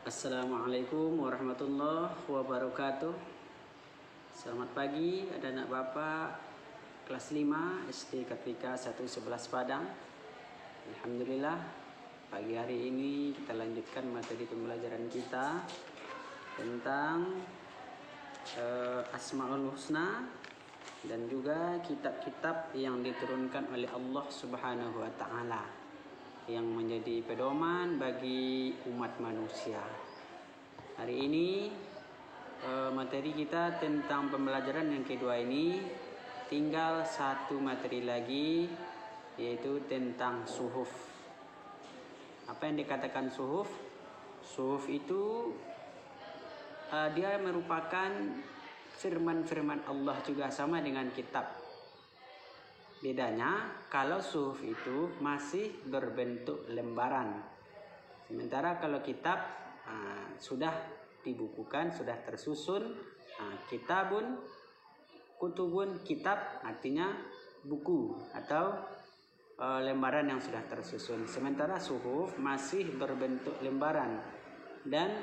Assalamualaikum warahmatullahi wabarakatuh. Selamat pagi anak bapak kelas 5 SD Kartika 111 Padang. Alhamdulillah, pagi hari ini kita lanjutkan materi pembelajaran kita tentang Asmaul Husna dan juga kitab-kitab yang diturunkan oleh Allah Subhanahu wa taala yang menjadi pedoman bagi umat manusia. Hari ini materi kita tentang pembelajaran yang kedua ini tinggal satu materi lagi, yaitu tentang suhuf. Apa yang dikatakan suhuf? Suhuf itu dia merupakan firman-firman Allah juga, sama dengan kitab. Bedanya kalau suhuf itu masih berbentuk lembaran, sementara kalau kitab sudah dibukukan, sudah tersusun. Kitabun, kutubun, kitab artinya buku atau lembaran yang sudah tersusun, sementara suhuf masih berbentuk lembaran, dan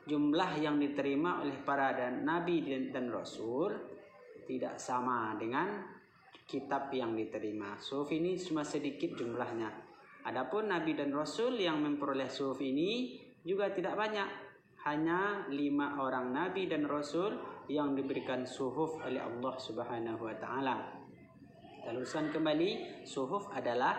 jumlah yang diterima oleh para nabi dan rasul tidak sama dengan kitab yang diterima. Suhuf ini cuma sedikit jumlahnya. Adapun nabi dan rasul yang memperoleh suhuf ini juga tidak banyak. Hanya 5 orang nabi dan rasul yang diberikan suhuf oleh Allah Subhanahu wa taala. Kita luruskan kembali, suhuf adalah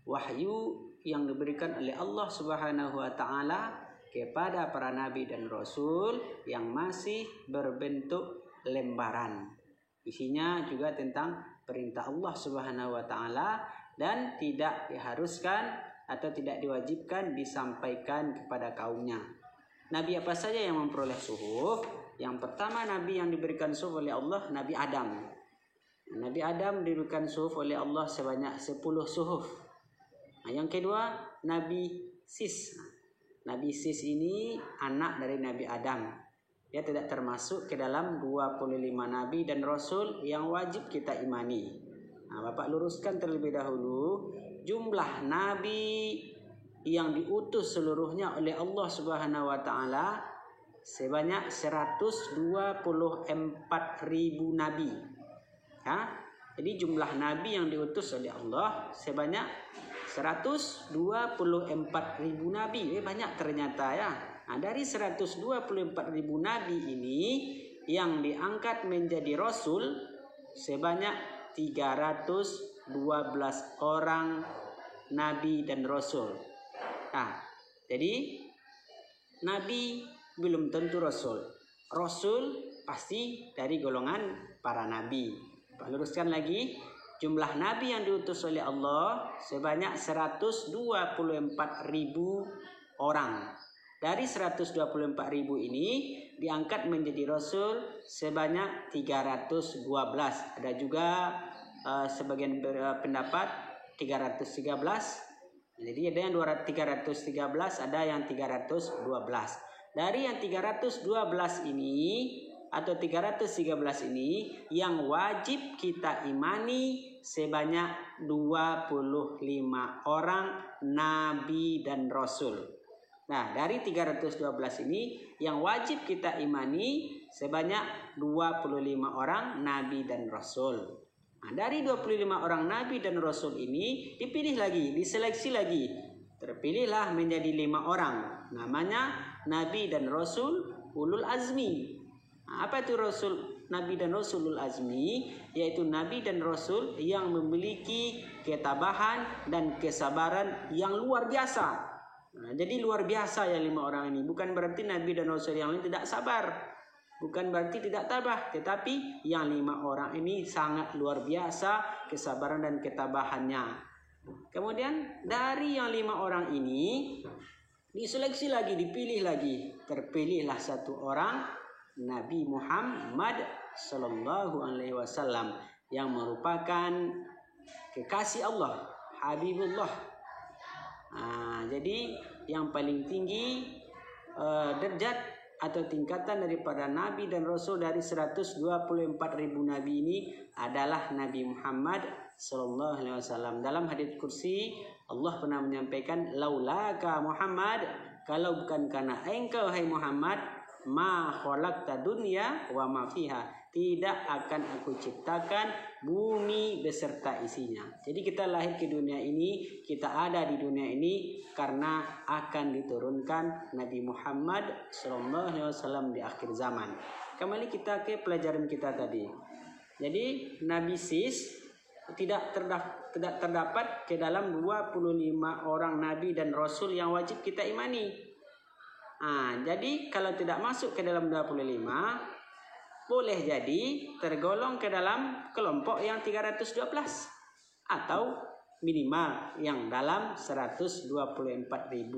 wahyu yang diberikan oleh Allah Subhanahu wa taala kepada para nabi dan rasul yang masih berbentuk lembaran. Isinya juga tentang perintah Allah Subhanahu wa taala dan tidak diharuskan atau tidak diwajibkan disampaikan kepada kaumnya. Nabi apa saja yang memperoleh suhuf? Yang pertama, nabi yang diberikan suhuf oleh Allah, Nabi Adam. Nabi Adam diberikan suhuf oleh Allah sebanyak 10 suhuf. Yang kedua, Nabi Sis. Nabi Sis ini anak dari Nabi Adam. Dia tidak termasuk ke dalam 25 nabi dan rasul yang wajib kita imani. Bapak luruskan terlebih dahulu, jumlah nabi yang diutus seluruhnya oleh Allah Subhanahu wa taala sebanyak 124.000 nabi. Jadi jumlah nabi yang diutus oleh Allah sebanyak 124.000 nabi. Banyak ternyata ya. Dari 124.000 nabi ini yang diangkat menjadi rasul sebanyak 312 orang nabi dan rasul. Jadi nabi belum tentu rasul. Rasul pasti dari golongan para nabi. Pak luruskan lagi, jumlah nabi yang diutus oleh Allah sebanyak 124.000 orang. Dari 124.000 ini diangkat menjadi rasul sebanyak 312. Ada juga sebagian pendapat 313. Jadi ada yang 313, ada yang 312. Dari yang 312 ini atau 313 ini yang wajib kita imani sebanyak 25 orang nabi dan rasul. Dari 312 ini yang wajib kita imani sebanyak 25 orang nabi dan rasul. Dari 25 orang nabi dan rasul ini dipilih lagi, diseleksi lagi. Terpilihlah menjadi 5 orang. Namanya nabi dan rasul ulul azmi. Apa itu rasul, nabi dan rasul ulul azmi? Yaitu nabi dan rasul yang memiliki ketabahan dan kesabaran yang luar biasa. Jadi luar biasa ya 5 orang ini. Bukan berarti nabi dan rasul yang lain tidak sabar, bukan berarti tidak tabah, tetapi yang 5 orang ini sangat luar biasa kesabaran dan ketabahannya. Kemudian dari yang 5 orang ini diseleksi lagi, dipilih lagi. Terpilihlah 1 orang, Nabi Muhammad Sallallahu Alaihi Wasallam, yang merupakan kekasih Allah, Habibullah. Jadi yang paling tinggi derajat atau tingkatan daripada nabi dan rasul dari 124.000 nabi ini adalah Nabi Muhammad Sallallahu Alaihi Wasallam. Dalam hadits kursi Allah pernah menyampaikan, laulaka Muhammad kalau bukan karena engkau hai Muhammad, ma khalaqta dunya wa ma fiha, tidak akan aku ciptakan bumi beserta isinya. Jadi kita lahir ke dunia ini, kita ada di dunia ini karena akan diturunkan Nabi Muhammad SAW di akhir zaman. Kembali kita ke pelajaran kita tadi. Jadi Nabi Sis tidak terdapat ke dalam 25 orang Nabi dan Rasul yang wajib kita imani. Jadi kalau tidak masuk ke dalam 25, boleh jadi tergolong ke dalam kelompok yang 312 atau minimal yang dalam 124.000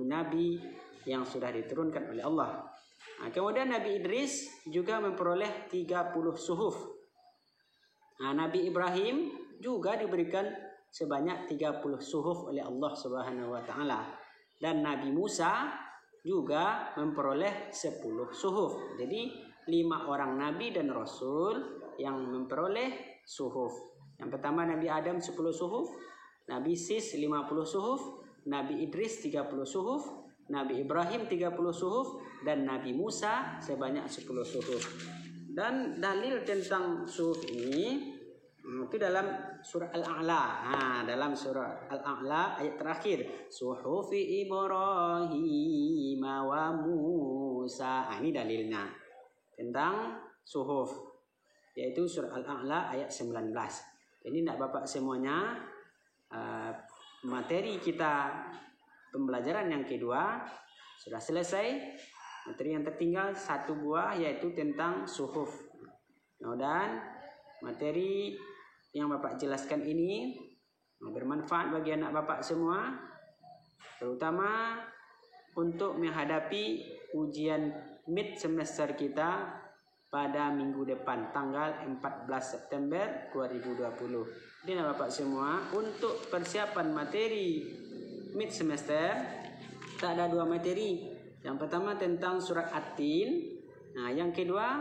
nabi yang sudah diturunkan oleh Allah. Kemudian Nabi Idris juga memperoleh 30 suhuf. Nabi Ibrahim juga diberikan sebanyak 30 suhuf oleh Allah Subhanahu wa taala, dan Nabi Musa juga memperoleh 10 suhuf. Jadi 5 orang Nabi dan Rasul yang memperoleh suhuf. Yang pertama Nabi Adam 10 suhuf, Nabi Sis 50 suhuf, Nabi Idris 30 suhuf, Nabi Ibrahim 30 suhuf, dan Nabi Musa sebanyak 10 suhuf. Dan dalil tentang suhuf ini itu dalam surah Al-A'la. Dalam surah Al-A'la ayat terakhir, suhufi Ibrahim wa Musa. Ini dalilnya tentang suhuf, yaitu surah Al-A'la ayat 19. Jadi tidak Bapak semuanya, materi kita pembelajaran yang kedua sudah selesai. Materi yang tertinggal 1 buah, yaitu tentang suhuf. Dan materi yang Bapak jelaskan ini bermanfaat bagi anak Bapak semua, terutama untuk menghadapi ujian mid semester kita pada minggu depan tanggal 14 September 2020. Jadi Bapak semua, untuk persiapan materi mid semester tak ada 2 materi. Yang pertama tentang surat At-Tin, yang kedua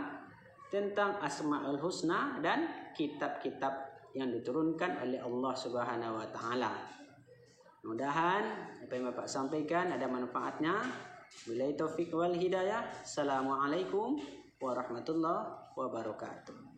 tentang Asmaul Husna dan kitab-kitab yang diturunkan oleh Allah Subhanahu wa taala. Mudah-mudahan apa yang Bapak sampaikan ada manfaatnya. Billahi taufik wal hidayah. Assalamualaikum warahmatullahi wabarakatuh.